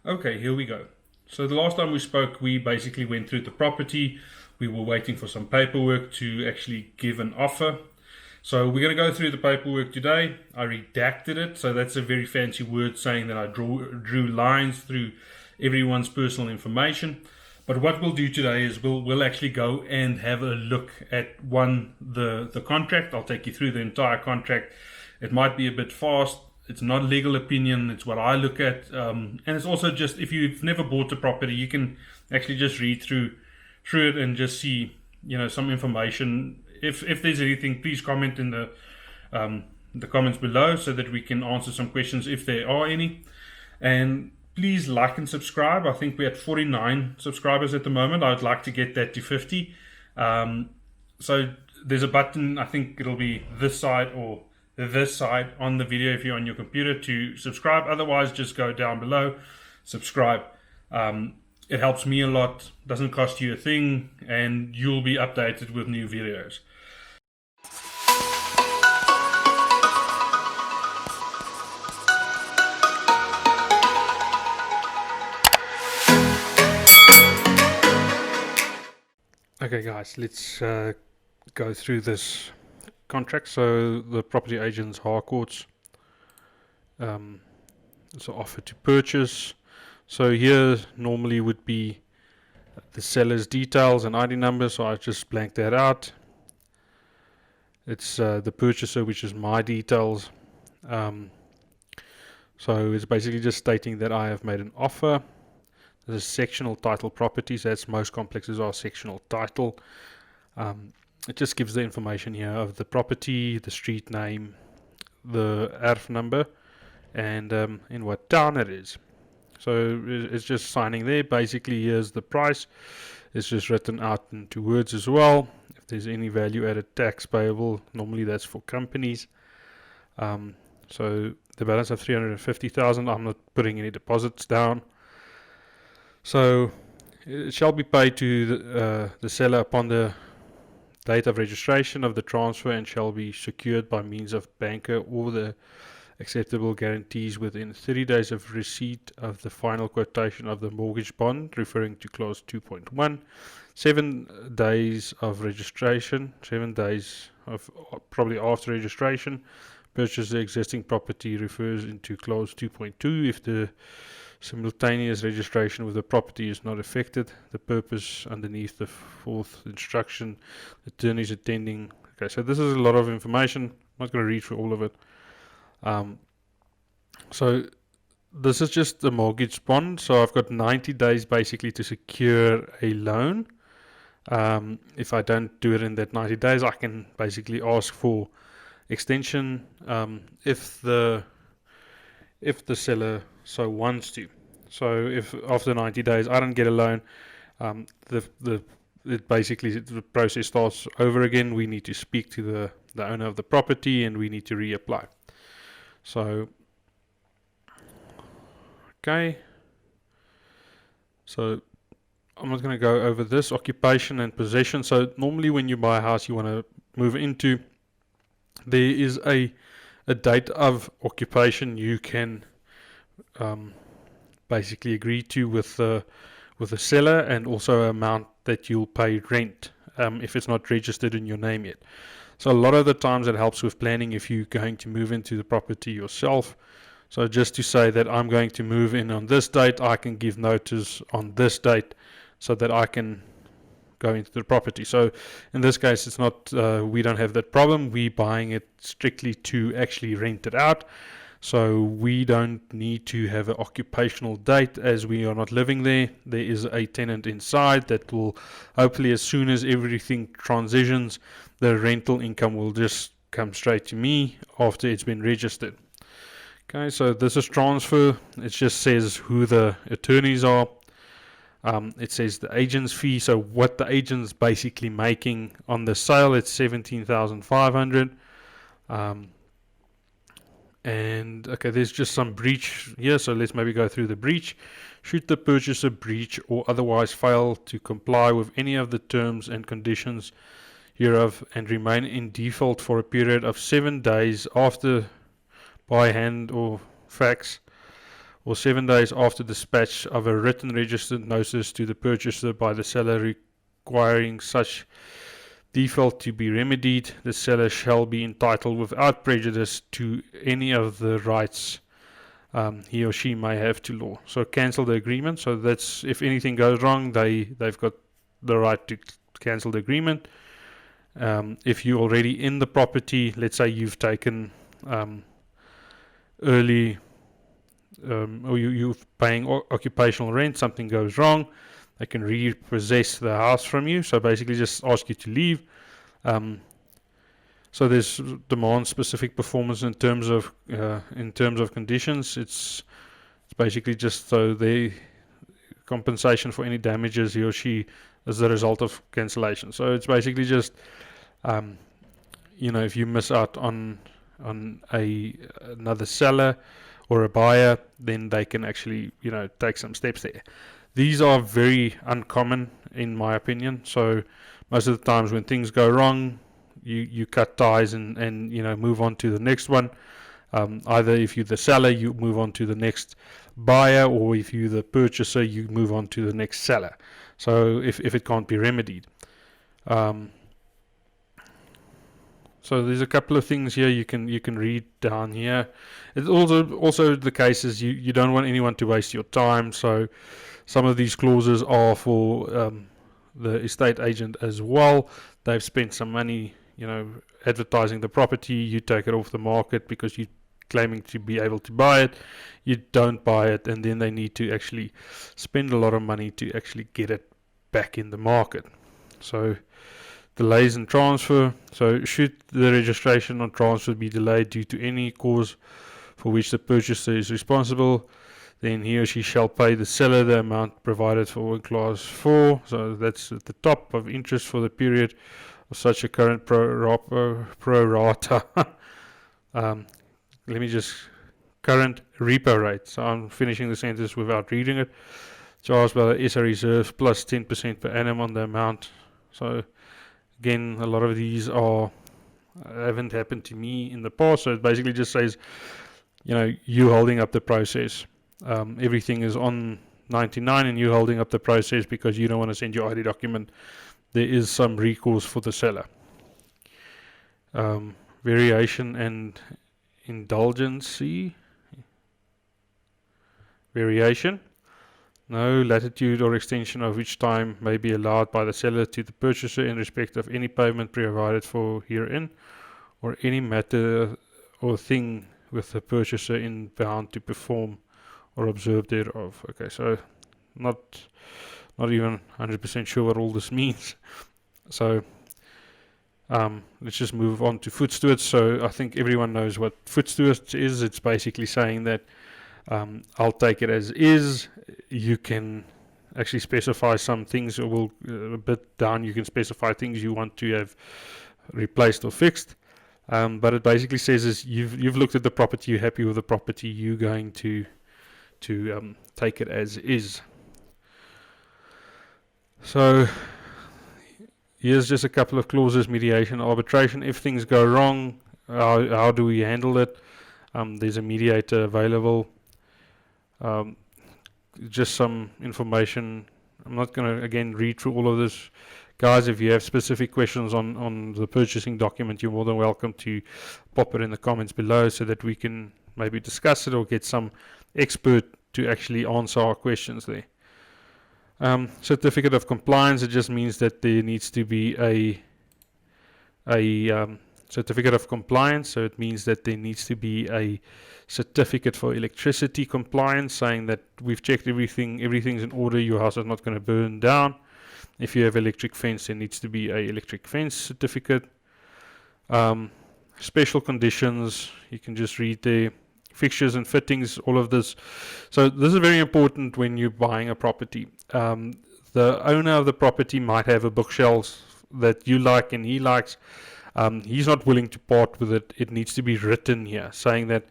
Okay, here we go. So the last time we spoke, we basically went through the property. We were waiting for some paperwork to actually give an offer. So we're going to go through the paperwork today. I redacted it, so that's a very fancy word saying that I drew lines through everyone's personal information. But what we'll do today is we'll actually go and have a look at the contract. I'll take you through the entire contract. It might be a bit fast. It's not legal opinion. It's what I look at, and it's also just if you've never bought a property, you can actually just read through it and just see some information. If there's anything, please comment in the comments below so that we can answer some questions if there are any. And please like and subscribe. I think we're at 49 subscribers at the moment. I'd like to get that to 50. So there's a button, I think it'll be this side or this side on the video if you're on your computer to subscribe. Otherwise, just go down below, subscribe. It helps me a lot, doesn't cost you a thing, and you'll be updated with new videos. Okay guys, let's go through this contract. So the property agent's Harcourts, it's an offer to purchase. So here normally would be the seller's details and ID number, so I just blank that out. It's the purchaser, which is my details. So it's basically just stating that I have made an offer. This is sectional title properties. That's most complexes are sectional title. It just gives the information here of the property, the street name, the ERF number, and in what town it is. So it's just signing there. Basically, here's the price. It's just written out into words as well. If there's any value added tax payable, normally that's for companies. So the balance of 350,000. I'm not putting any deposits down. So it shall be paid to the seller upon the date of registration of the transfer and shall be secured by means of banker or the acceptable guarantees within 30 days of receipt of the final quotation of the mortgage bond, referring to clause 2.1. 7 days of registration, 7 days of probably after registration. Purchase the existing property refers into clause 2.2 if the simultaneous registration with the property is not affected. The purpose underneath the fourth instruction, the attorneys attending. Okay, so this is a lot of information. I'm not going to read through all of it. So this is just the mortgage bond. So I've got 90 days basically to secure a loan. If I don't do it in that 90 days, I can basically ask for extension if the seller so wants to. So if after 90 days I don't get a loan, basically the process starts over again. We need to speak to the owner of the property and we need to reapply. So okay, so I'm not going to go over this occupation and possession. So normally when you buy a house you want to move into, there is a date of occupation you can basically agree to with the seller, and also an amount that you'll pay rent if it's not registered in your name yet. So a lot of the times it helps with planning if you're going to move into the property yourself. So just to say that I'm going to move in on this date, I can give notice on this date so that I can go into the property. So in this case it's not we don't have that problem. We're buying it strictly to actually rent it out. So we don't need to have an occupational date as we are not living there. There is a tenant inside that will hopefully, as soon as everything transitions, the rental income will just come straight to me after it's been registered. Okay, so this is transfer. It just says who the attorneys are. It says the agent's fee. So what the agent's basically making on the sale, it's 17,500. And okay, there's just some breach here, so let's maybe go through the breach. Should the purchaser breach or otherwise fail to comply with any of the terms and conditions hereof and remain in default for a period of 7 days after by hand or fax or 7 days after dispatch of a written registered notice to the purchaser by the seller requiring such default to be remedied, the seller shall be entitled without prejudice to any of the rights he or she may have to law. So cancel the agreement. So that's, if anything goes wrong, they've got the right to cancel the agreement. If you're already in the property, let's say you've taken early or you're paying occupational rent, something goes wrong, they can repossess the house from you. So basically just ask you to leave. So there's demand specific performance in terms of conditions. It's basically just so the compensation for any damages he or she as a result of cancellation. So it's basically just if you miss out on another seller or a buyer, then they can actually take some steps there. These are very uncommon in my opinion. So most of the times when things go wrong, you cut ties and move on to the next one. Either if you're the seller, you move on to the next buyer, or if you're the purchaser, you move on to the next seller. So if it can't be remedied. So there's a couple of things here you can read down here. It's also the case is you don't want anyone to waste your time. So some of these clauses are for the estate agent as well. They've spent some money, advertising the property. You take it off the market because you're claiming to be able to buy it. You don't buy it, and then they need to actually spend a lot of money to actually get it back in the market. So delays in transfer. So should the registration or transfer be delayed due to any cause for which the purchaser is responsible, then he or she shall pay the seller the amount provided for in clause 4. So that's at the top of interest for the period of such a current pro rata. Current repo rate. So I'm finishing the sentence without reading it. Charged by the SA reserve plus 10% per annum on the amount. So again, a lot of these haven't happened to me in the past. So it basically just says, you holding up the process. Everything is on 99 and you holding up the process because you don't want to send your ID document. There is some recourse for the seller. Variation and indulgency. Variation. No latitude or extension of which time may be allowed by the seller to the purchaser in respect of any payment provided for herein, or any matter or thing with the purchaser in bound to perform or observe thereof. Okay, so not even 100% sure what all this means. So let's just move on to foot stewards. So I think everyone knows what foot stewards is. It's basically saying that I'll take it as is. You can actually specify some things, or a bit down you can specify things you want to have replaced or fixed. But it basically says is you've looked at the property, you're happy with the property, you're going to take it as is. So here's just a couple of clauses: mediation, arbitration. If things go wrong, how do we handle it? There's a mediator available. Just some information. I'm not going to again read through all of this. Guys, if you have specific questions on the purchasing document, you're more than welcome to pop it in the comments below so that we can maybe discuss it or get some expert to actually answer our questions there. Certificate of compliance, it just means that there needs to be a certificate of compliance. So it means that there needs to be a certificate for electricity compliance, saying that we've checked everything's in order, your house is not going to burn down. If you have electric fence, there needs to be a electric fence certificate. Special conditions, you can just read there. Fixtures and fittings, all of this. So this is very important when you're buying a property. The owner of the property might have a bookshelf that you like and he likes. He's not willing to part with it. It needs to be written here, saying that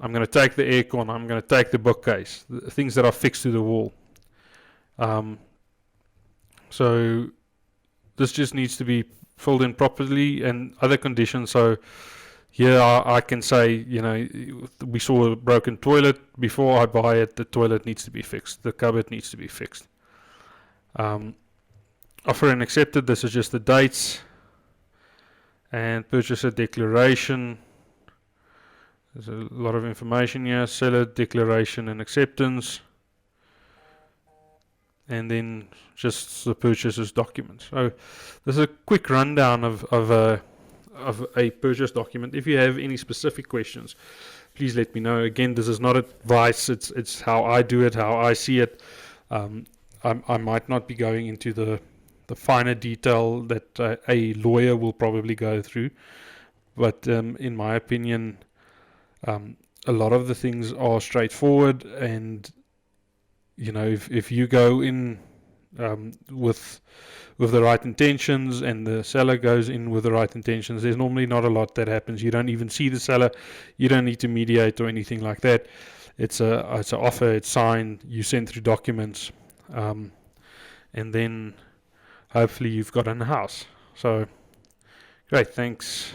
I'm going to take the aircon, I'm going to take the bookcase, the things that are fixed to the wall. So this just needs to be filled in properly, and other conditions. So Here I can say, we saw a broken toilet. Before I buy it, the toilet needs to be fixed. The cupboard needs to be fixed. Offer and accepted. This is just the dates. And purchaser declaration. There's a lot of information here. Seller declaration and acceptance. And then just the purchaser's documents. So this is a quick rundown of a purchase document. If you have any specific questions, please let me know. Again, this is not advice. It's how I do it, how I see it. I might not be going into the finer detail that a lawyer will probably go through, but in my opinion, a lot of the things are straightforward, and if you go in with the right intentions and the seller goes in with the right intentions, there's normally not a lot that happens. You don't even see the seller. You don't need to mediate or anything like that. It's an offer. It's signed. You send through documents, and then hopefully you've got in the house. So great. Thanks.